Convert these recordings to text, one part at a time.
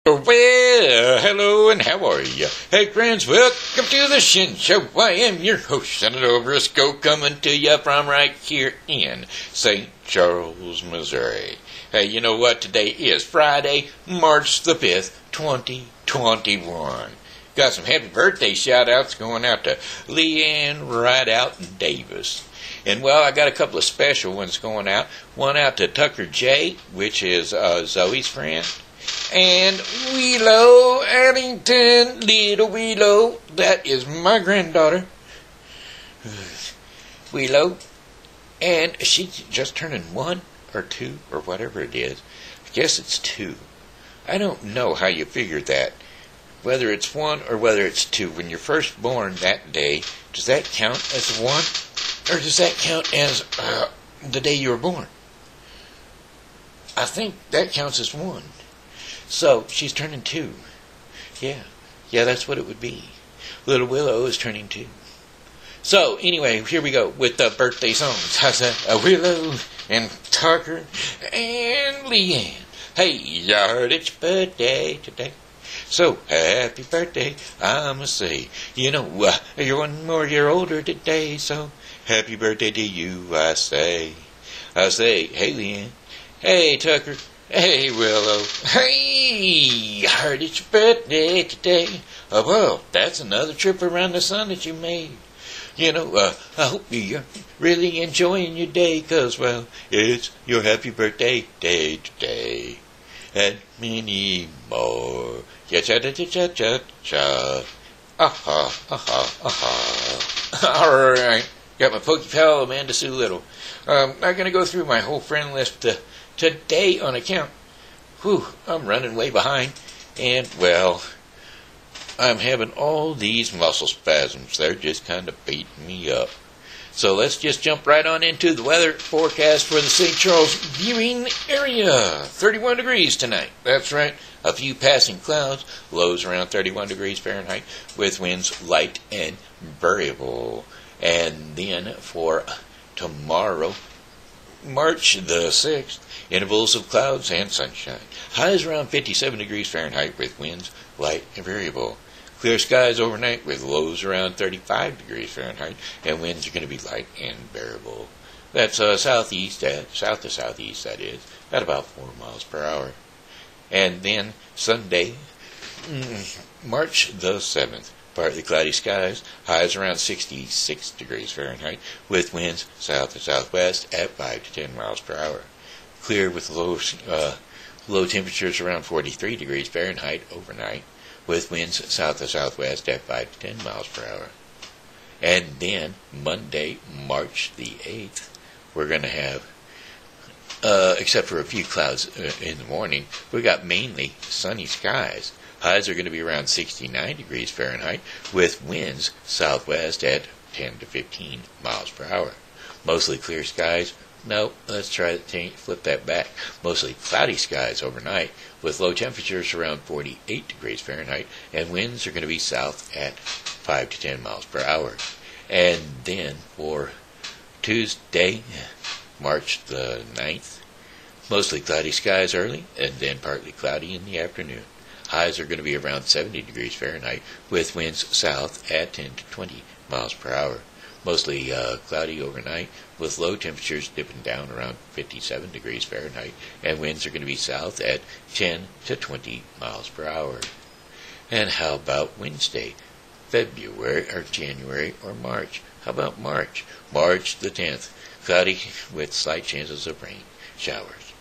Well, hello and how are you? Hey friends, welcome to the Shen Show. I am your host, Senator Briscoe, coming to you from right here in St. Charles, Missouri. Hey, you know what? Today is Friday, March the 5th, 2021. Got some happy birthday shout-outs going out to LeeAnn Rideout Davis. And, well, I got a couple of special ones going out. One out to Tucker J., which is Zoe's friend. And Willow Addington, little Willow, that is my granddaughter, Willow, and she's just turning 1 or 2 or whatever it is. I guess it's 2. I don't know how you figure that, whether it's 1 or whether it's 2. When you're first born that day, does that count as 1, or does that count as the day you were born? I think that counts as 1. So, she's turning 2. Yeah, that's what it would be. Little Willow is turning 2. So, anyway, here we go with the birthday songs. How's that? Willow and Tucker and LeeAnn. Hey, yard, it's your birthday today. So, happy birthday, I must say. You know, you're 1 more year older today, so happy birthday to you, I say. Hey, LeeAnn. Hey, Tucker. Hey, Willow. Hey, I heard it's your birthday today. Well, that's another trip around the sun that you made. You know, I hope you're really enjoying your day, 'cause, well, it's your happy birthday day today. And many more. Cha-cha-cha-cha-cha-cha. All right. Got my Pokey pal, Amanda Sue Little. I'm going to go through my whole friend list today on account. I'm running way behind. And, well, I'm having all these muscle spasms. They're just kind of beating me up. So let's just jump right on into the weather forecast for the St. Charles viewing area. 31 degrees tonight. That's right. A few passing clouds. Lows around 31 degrees Fahrenheit with winds light and variable. And then for tomorrow, March the 6th, intervals of clouds and sunshine. Highs around 57 degrees Fahrenheit with winds light and variable. Clear skies overnight with lows around 35 degrees Fahrenheit, and winds are going to be light and variable. That's south to southeast, that is, at about 4 miles per hour. And then Sunday, March the 7th, partly cloudy skies, highs around 66 degrees Fahrenheit, with winds south to southwest at 5 to 10 miles per hour. Clear with low temperatures around 43 degrees Fahrenheit overnight, with winds south to southwest at 5 to 10 miles per hour. And then Monday, March the 8th, we're going to have, except for a few clouds in the morning, we got mainly sunny skies. Highs are going to be around 69 degrees Fahrenheit, with winds southwest at 10 to 15 miles per hour. Mostly clear skies. No, let's flip that back. Mostly cloudy skies overnight, with low temperatures around 48 degrees Fahrenheit, and winds are going to be south at 5 to 10 miles per hour. And then for Tuesday, March the 9th, mostly cloudy skies early, and then partly cloudy in the afternoon. Highs are going to be around 70 degrees Fahrenheit, with winds south at 10 to 20 miles per hour. Mostly cloudy overnight, with low temperatures dipping down around 57 degrees Fahrenheit, and winds are going to be south at 10 to 20 miles per hour. And how about Wednesday, January, or March? How about March? March the 10th, cloudy with slight chances of rain showers.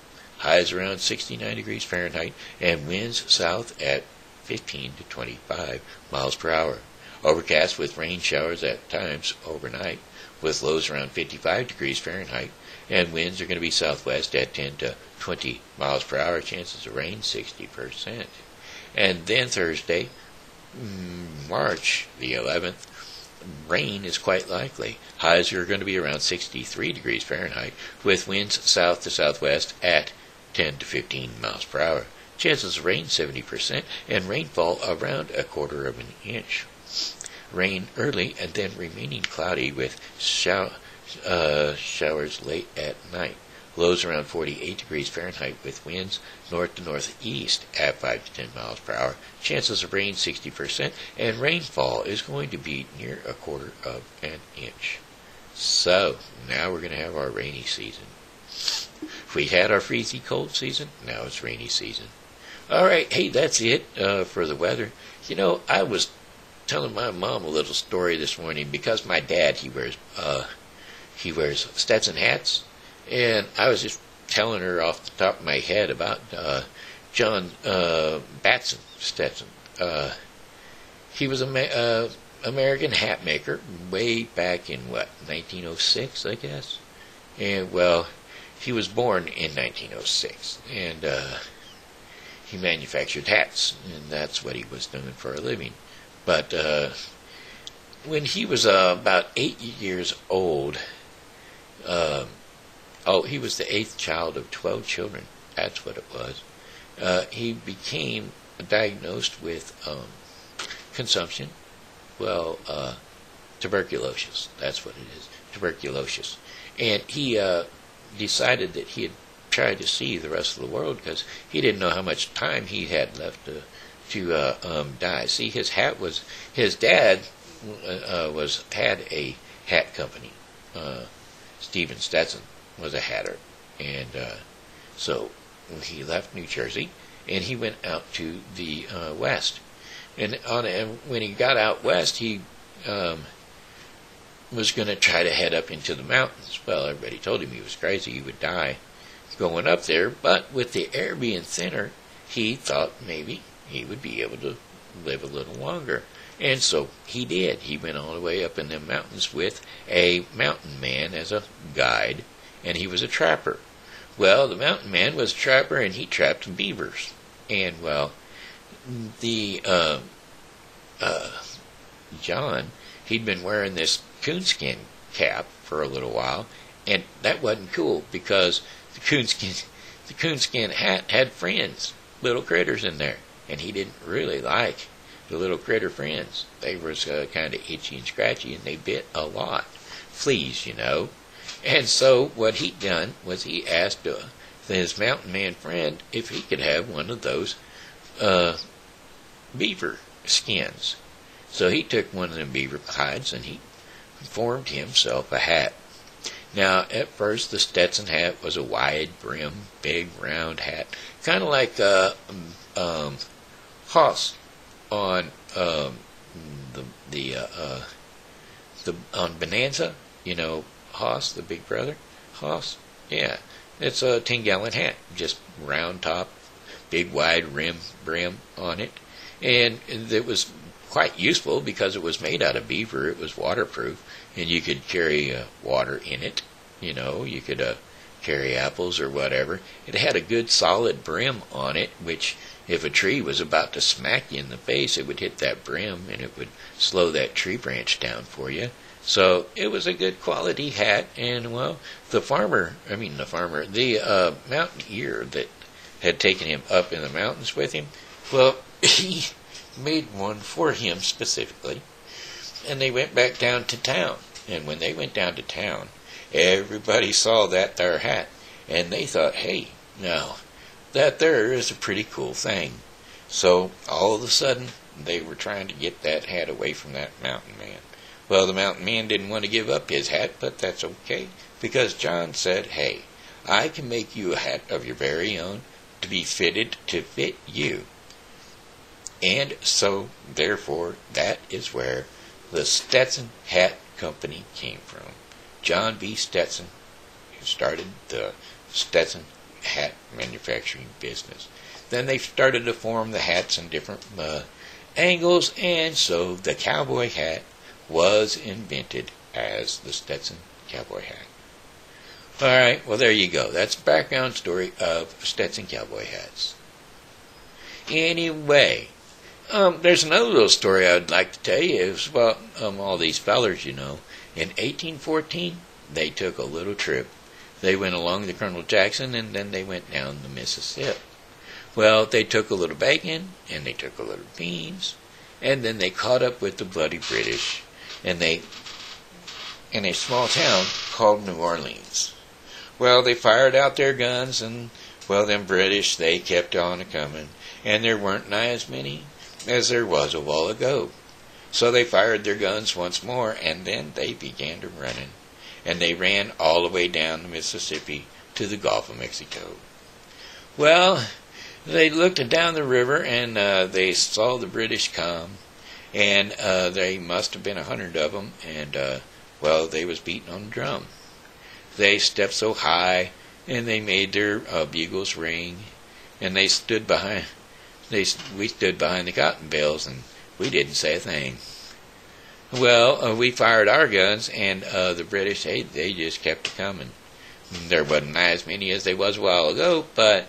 Highs around 69 degrees Fahrenheit, and winds south at 15 to 25 miles per hour. Overcast with rain showers at times overnight, with lows around 55 degrees Fahrenheit, and winds are going to be southwest at 10 to 20 miles per hour. Chances of rain 60%. And then Thursday, March the 11th, rain is quite likely. Highs are going to be around 63 degrees Fahrenheit, with winds south to southwest at 10 to 15 miles per hour. Chances of rain 70%, and rainfall around 1/4 inch. Rain early and then remaining cloudy with showers late at night. Lows around 48 degrees Fahrenheit with winds north to northeast at 5 to 10 miles per hour. Chances of rain 60%, and rainfall is going to be near 1/4 of an inch. So, now we're going to have our rainy season. We had our freezy cold season, now it's rainy season. Alright, hey, that's it for the weather. You know, I was telling my mom a little story this morning because my dad, he wears Stetson hats, and I was just telling her off the top of my head about John Batson Stetson. He was an American hat maker way back in, 1906, I guess? And, well, he was born in 1906, and he manufactured hats, and that's what he was doing for a living. But when he was about 8 years old, he was the 8th child of 12 children. That's what it was. He became diagnosed with consumption. Well, tuberculosis. That's what it is. Tuberculosis. And he decided that he had tried to see the rest of the world because he didn't know how much time he had left to die. See, his dad had a hat company. Stephen Stetson was a hatter, and so he left New Jersey and he went out to the west. And when he got out west, he was going to try to head up into the mountains. Well, everybody told him he was crazy; he would die going up there. But with the air being thinner, he thought maybe he would be able to live a little longer. And so he did. He went all the way up in the mountains with a mountain man as a guide, and he was a trapper. Well, the mountain man was a trapper, and he trapped beavers. And, well, the John, he'd been wearing this coonskin cap for a little while, and that wasn't cool because the coonskin hat had friends, little critters in there, and he didn't really like the little critter friends. They were kind of itchy and scratchy, and they bit a lot. Fleas, you know. And so what he'd done was he asked his mountain man friend if he could have one of those beaver skins. So he took one of them beaver hides and he formed himself a hat. Now, at first, the Stetson hat was a wide brim, big round hat, kind of like Hoss on on Bonanza. You know, Hoss, the big brother, Hoss. Yeah, it's a 10-gallon hat, just round top, big wide brim on it, and it was quite useful because it was made out of beaver. It was waterproof, and you could carry water in it. You know, you could carry apples or whatever. It had a good solid brim on it, which if a tree was about to smack you in the face, it would hit that brim and it would slow that tree branch down for you. So it was a good quality hat, and well, the mountaineer that had taken him up in the mountains with him, well, he made one for him specifically, and they went back down to town. And when they went down to town, everybody saw that there hat, and they thought, hey, now, that there is a pretty cool thing. So, all of a sudden, they were trying to get that hat away from that mountain man. Well, the mountain man didn't want to give up his hat, but that's okay, because John said, hey, I can make you a hat of your very own to be fitted to fit you. And so, therefore, that is where the Stetson Hat Company came from. John B. Stetson started the Stetson hat manufacturing business. Then they started to form the hats in different angles, and so the cowboy hat was invented as the Stetson cowboy hat. Alright, well there you go. That's the background story of Stetson cowboy hats. Anyway, there's another little story I'd like to tell you. It was about all these fellers, you know. In 1814, they took a little trip. They went along the Colonel Jackson, and then they went down the Mississippi. Well, they took a little bacon, and they took a little beans, and then they caught up with the bloody British, and they, in a small town called New Orleans. Well, they fired out their guns, and, well, them British, they kept on a-coming, and there weren't nigh as many as there was a while ago. So they fired their guns once more, and then they began to running, and they ran all the way down the Mississippi to the Gulf of Mexico. Well, they looked down the river, and they saw the British come, and they must have been 100 of them, and, well, they was beating on the drum. They stepped so high, and they made their bugles ring, and we stood behind the cotton bales, and we didn't say a thing. Well, we fired our guns, and the British, they just kept coming. There wasn't as many as they was a while ago, but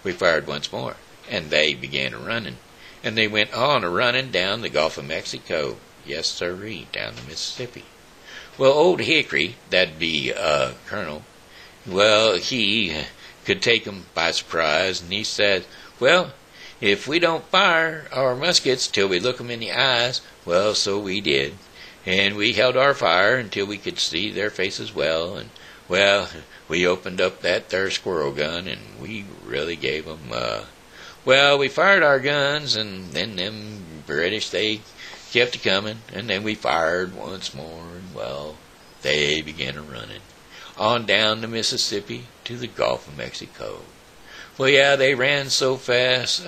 we fired once more, and they began running, and they went on running down the Gulf of Mexico. Yes, sirree, down the Mississippi. Well, old Hickory, that'd be Colonel, well, he could take them by surprise, and he said, well, if we don't fire our muskets till we look them in the eyes, well, so we did, and we held our fire until we could see their faces well, and, well, we opened up that there squirrel gun, and we really gave them, well, we fired our guns, and then them British, they kept coming, and then we fired once more, and, well, they began running on down the Mississippi to the Gulf of Mexico. Well, yeah, they ran so fast.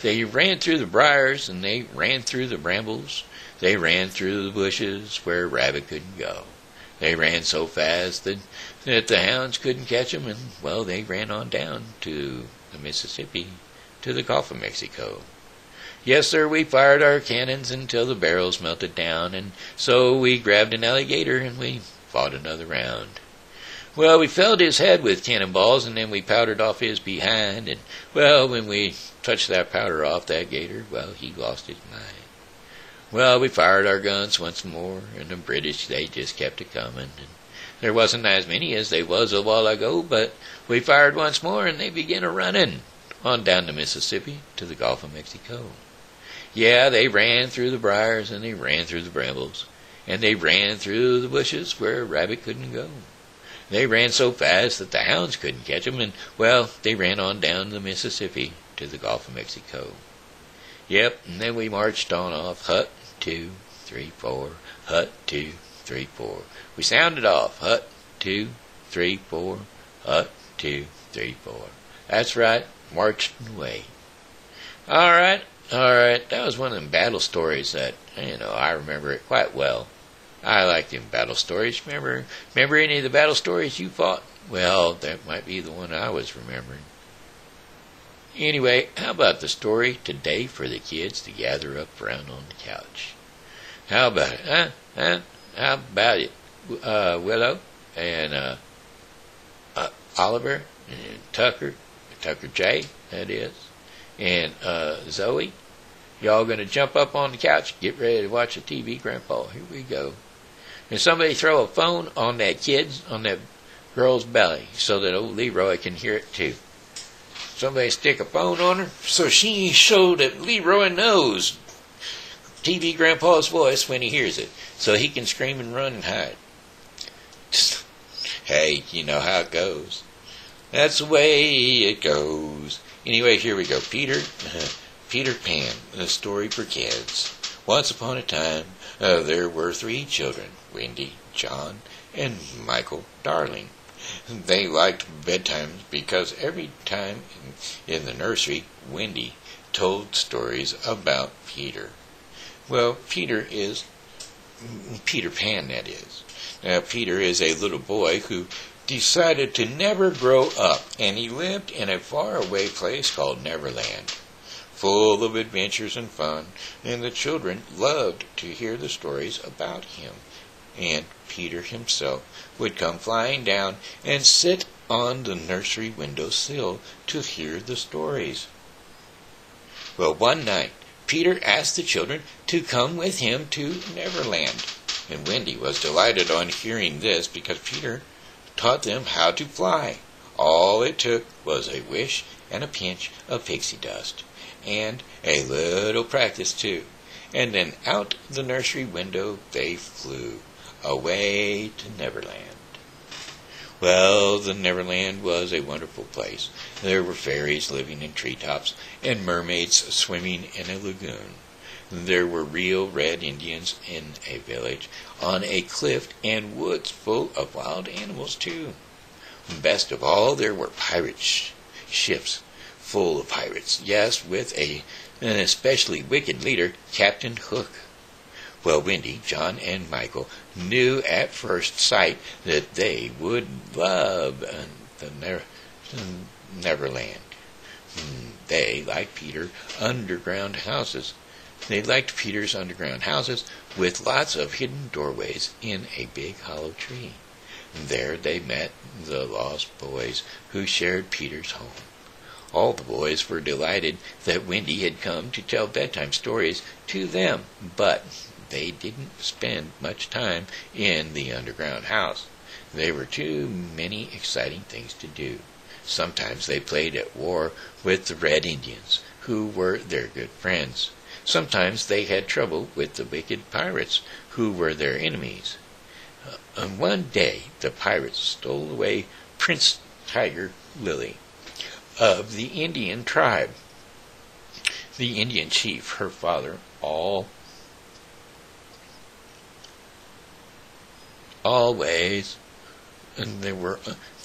They ran through the briars, and they ran through the brambles. They ran through the bushes where a rabbit couldn't go. They ran so fast that the hounds couldn't catch them, and, well, they ran on down to the Mississippi to the Gulf of Mexico. Yes, sir, we fired our cannons until the barrels melted down, and so we grabbed an alligator and we fought another round. Well, we filled his head with cannonballs, and then we powdered off his behind, and, well, when we touched that powder off that gator, well, he lost his mind. Well, we fired our guns once more, and the British, they just kept a-coming, and there wasn't as many as they was a while ago, but we fired once more, and they began a-running on down the Mississippi to the Gulf of Mexico. Yeah, they ran through the briars, and they ran through the brambles, and they ran through the bushes where a rabbit couldn't go. They ran so fast that the hounds couldn't catch them, and, well, they ran on down the Mississippi to the Gulf of Mexico. Yep, and then we marched on off, hut, 2, 3, 4, hut, 2, 3, 4. We sounded off, hut, 2, 3, 4, hut, 2, 3, 4. That's right, marched away. All right, that was one of them battle stories that, I remember it quite well. I like them battle stories. Remember any of the battle stories you fought? Well, that might be the one I was remembering. Anyway, how about the story today for the kids to gather up around on the couch? How about it, huh? How about it, Willow and Oliver and Tucker J, that is, and Zoe? Y'all gonna jump up on the couch, get ready to watch the TV, Grandpa? Here we go. And somebody throw a phone on that girl's belly so that old Leroy can hear it too. Somebody stick a phone on her so that Leroy knows TV Grandpa's voice when he hears it, so he can scream and run and hide. Hey, you know how it goes. That's the way it goes. Anyway, here we go. Peter Pan, a story for kids. Once upon a time, there were 3 children, Wendy, John, and Michael Darling. They liked bedtimes because every time in the nursery, Wendy told stories about Peter. Well, Peter Pan, that is. Peter is a little boy who decided to never grow up, and he lived in a faraway place called Neverland, full of adventures and fun, and the children loved to hear the stories about him. And Peter himself would come flying down and sit on the nursery windowsill to hear the stories. Well, one night, Peter asked the children to come with him to Neverland, and Wendy was delighted on hearing this because Peter taught them how to fly. All it took was a wish and a pinch of pixie dust, and a little practice too, and then out the nursery window they flew, away to Neverland. Well, the Neverland was a wonderful place. There were fairies living in treetops and mermaids swimming in a lagoon. There were real red Indians in a village on a cliff and woods full of wild animals, too. Best of all, there were ships full of pirates, yes, with an especially wicked leader, Captain Hook. Well, Wendy, John, and Michael knew at first sight that they would love the Neverland. They, like Peter, underground houses. They liked Peter's underground houses with lots of hidden doorways in a big hollow tree. There they met the lost boys who shared Peter's home. All the boys were delighted that Wendy had come to tell bedtime stories to them, but they didn't spend much time in the underground house. There were too many exciting things to do. Sometimes they played at war with the Red Indians, who were their good friends. Sometimes they had trouble with the wicked pirates, who were their enemies. And one day the pirates stole away Prince Tiger Lily of the Indian tribe. The Indian chief, her father, the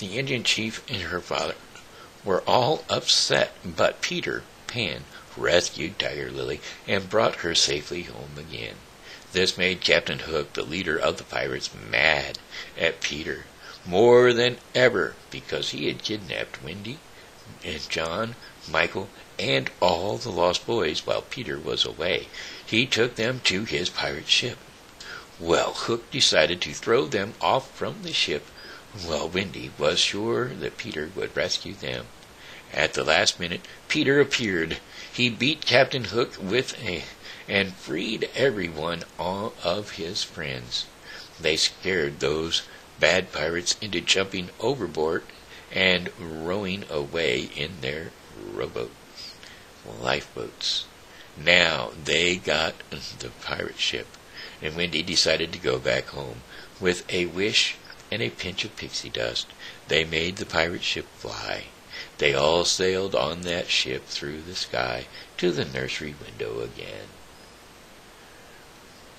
Indian chief and her father were all upset, but Peter Pan rescued Tiger Lily and brought her safely home again. This made Captain Hook, the leader of the pirates, mad at Peter more than ever because he had kidnapped Wendy and John, Michael, and all the lost boys while Peter was away. He took them to his pirate ship. Well, Hook decided to throw them off from the ship, while Wendy was sure that Peter would rescue them. At the last minute, Peter appeared. He beat Captain Hook and freed every one of his friends. They scared those bad pirates into jumping overboard and rowing away in their lifeboats. Now they got the pirate ship, and Wendy decided to go back home. With a wish and a pinch of pixie dust, they made the pirate ship fly. They all sailed on that ship through the sky to the nursery window again.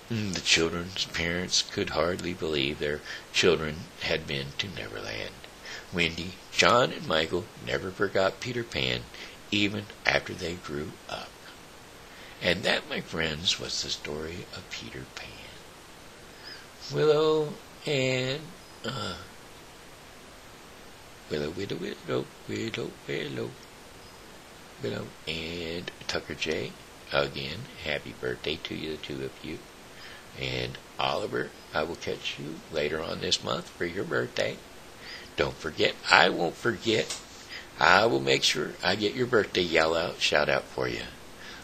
The children's parents could hardly believe their children had been to Neverland. Wendy, John, and Michael never forgot Peter Pan, even after they grew up. And that, my friends, was the story of Peter Pan. Willow and Willow and Tucker J. Again, happy birthday to you, the two of you. And Oliver, I will catch you later on this month for your birthday. Don't forget, I won't forget. I will make sure I get your birthday shout out for you.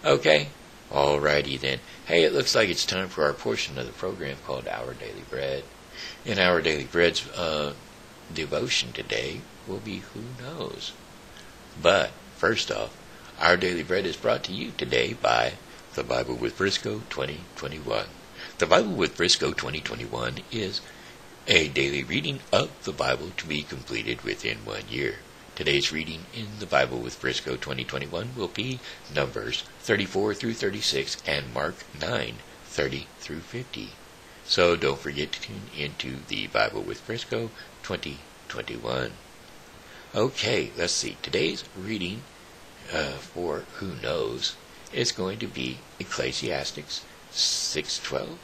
Okay? Alrighty then. Hey, it looks like it's time for our portion of the program called Our Daily Bread. And Our Daily Bread's devotion today will be Who Knows? But, first off, Our Daily Bread is brought to you today by The Bible with Briscoe 2021. The Bible with Briscoe 2021 is a daily reading of the Bible to be completed within 1 year. Today's reading in the Bible with Briscoe 2021 will be Numbers 34 through 36 and Mark 9, 30 through 50. So don't forget to tune into the Bible with Briscoe 2021. Okay, let's see. Today's reading for Who Knows is going to be Ecclesiastes 6:12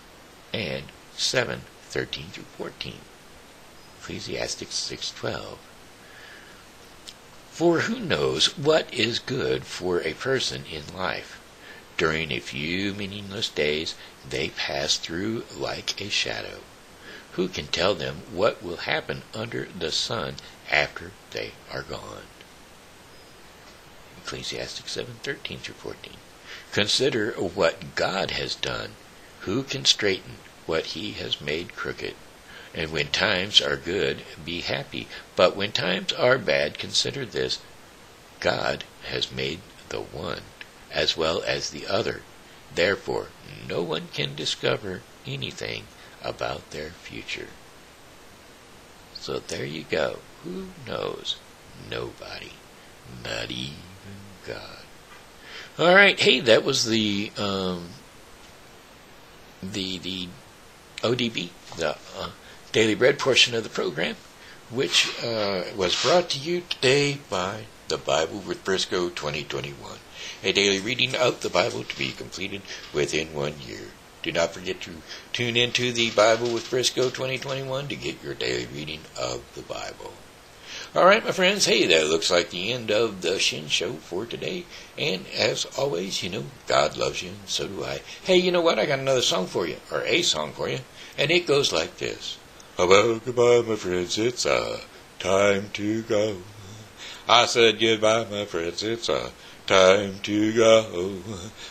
and 7:13 through 14. Ecclesiastes 6:12. For who knows what is good for a person in life? During a few meaningless days, they pass through like a shadow. Who can tell them what will happen under the sun after they are gone? Ecclesiastes 7:13 through 14. Consider what God has done. Who can straighten what he has made crooked? And when times are good, be happy. But when times are bad, consider this. God has made the one as well as the other. Therefore, no one can discover anything about their future. So there you go. Who knows? Nobody. Not even God. All right. Hey, that was the ODB, the Daily Bread portion of the program, which was brought to you today by the Bible with Briscoe 2021, a daily reading of the Bible to be completed within 1 year. Do not forget to tune into the Bible with Briscoe 2021 to get your daily reading of the Bible. All right, my friends. Hey, that looks like the end of the Shen Show for today. And as always, God loves you, and so do I. Hey, you know what? I got another song for you, or a song for you, and it goes like this. Well, goodbye, my friends. It's time to go. I said goodbye, my friends. It's time to go.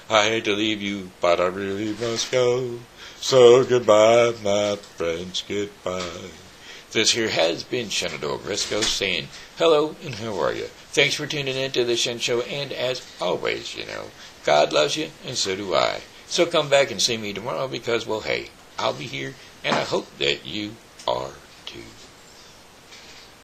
I hate to leave you, but I really must go. So goodbye, my friends. Goodbye. This here has been Shenandoah Briscoe saying hello and how are you? Thanks for tuning in to the Shen Show, and as always, God loves you and so do I. So come back and see me tomorrow because, well, hey, I'll be here and I hope that you are too.